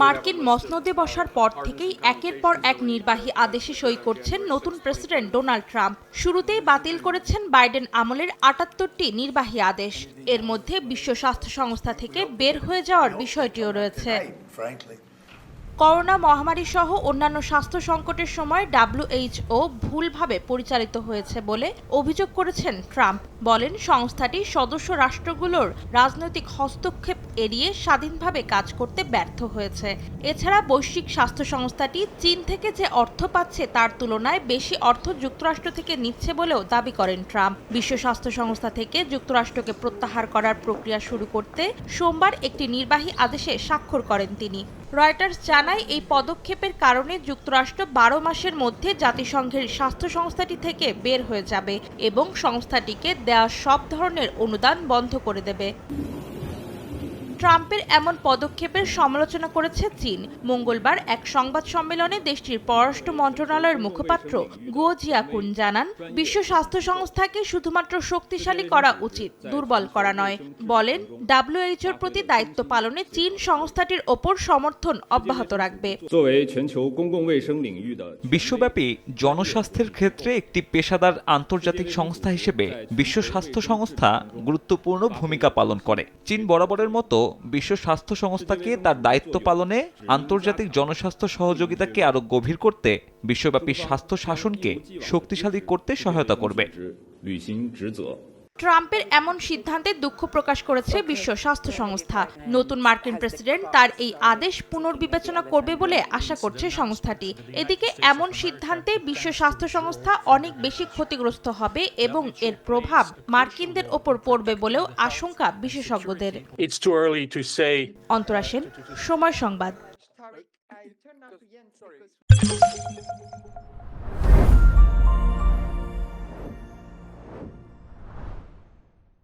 মার্কিন মসনদে বসার পর থেকেই একের পর এক নির্বাহী আদেশে সই করছেন নতুন প্রেসিডেন্ট ডোনাল্ড ট্রাম্প। শুরুতেই বাতিল করেছেন বাইডেন আমলের ৭৮টি নির্বাহী আদেশ। এর মধ্যে বিশ্ব স্বাস্থ্য সংস্থা থেকে বের হয়ে যাওয়ার বিষয়টিও রয়েছে। করোনা মহামারী সহ অন্যান্য স্বাস্থ্য সংকটের সময় WHO ভুলভাবে পরিচালিত হয়েছে বলে অভিযোগ করেছেন ট্রাম্প। বলেন সংস্থাটি সদস্য রাষ্ট্রগুলোর রাজনৈতিক হস্তক্ষেপ এড়িয়ে স্বাধীনভাবে কাজ করতে ব্যর্থ হয়েছে। এছাড়া বৈশ্বিক স্বাস্থ্য সংস্থাটি চীন থেকে যে অর্থ পাচ্ছে তার তুলনায় বেশি অর্থ যুক্তরাষ্ট্র থেকে নিচ্ছে বলেও দাবি করেন ট্রাম্প। বিশ্ব স্বাস্থ্য সংস্থা থেকে যুক্তরাষ্ট্রকে প্রত্যাহার করার প্রক্রিয়া শুরু করতে সোমবার একটি নির্বাহী আদেশে স্বাক্ষর করেন তিনি। রয়টার্স জানায় এই পদক্ষেপের কারণে যুক্তরাষ্ট্র ১২ মাসের মধ্যে জাতিসংঘের স্বাস্থ্য সংস্থাটি থেকে বের হয়ে যাবে এবং সংস্থাটিকে দেওয়া সব ধরনের অনুদান বন্ধ করে দেবে। ট্রাম্পের এমন পদক্ষেপের সমালোচনা করেছে চীন। মঙ্গলবার এক সংবাদ সম্মেলনে দেশটির পররাষ্ট্র মন্ত্রণালয়ের মুখপাত্র গুও জিয়াকুন জানান, বিশ্ব স্বাস্থ্য সংস্থাকে শুধুমাত্র শক্তিশালী করা উচিত, দুর্বল করা নয়। বলেন, WHOর প্রতি দায়িত্ব পালনে চীন সংস্থাটির ওপর সমর্থন অব্যাহত রাখবে। বিশ্বব্যাপী জনস্বাস্থ্যের ক্ষেত্রে একটি পেশাদার আন্তর্জাতিক সংস্থা হিসেবে বিশ্ব স্বাস্থ্য সংস্থা গুরুত্বপূর্ণ ভূমিকা পালন করে। চীন বরাবরের মতো বিশ্ব স্বাস্থ্য সংস্থাকে তার দায়িত্ব পালনে আন্তর্জাতিক জনস্বাস্থ্য সহযোগিতাকে আরো গভীর করতে বিশ্বব্যাপী স্বাস্থ্য শাসনকে শক্তিশালী করতে সহায়তা করবে। ট্রাম্পের এমন সিদ্ধান্তে দুঃখ প্রকাশ করেছে বিশ্ব স্বাস্থ্য সংস্থা। নতুন মার্কিন প্রেসিডেন্ট তার এই আদেশ পুনর্বিবেচনা করবে বলে আশা করছে সংস্থাটি। এদিকে এমন সিদ্ধান্তে বিশ্ব স্বাস্থ্য সংস্থা অনেক বেশি ক্ষতিগ্রস্ত হবে এবং এর প্রভাব মার্কিনদের ওপর পড়বে বলেও আশঙ্কা বিশেষজ্ঞদের। অন্তরা সেন, সময় সংবাদ।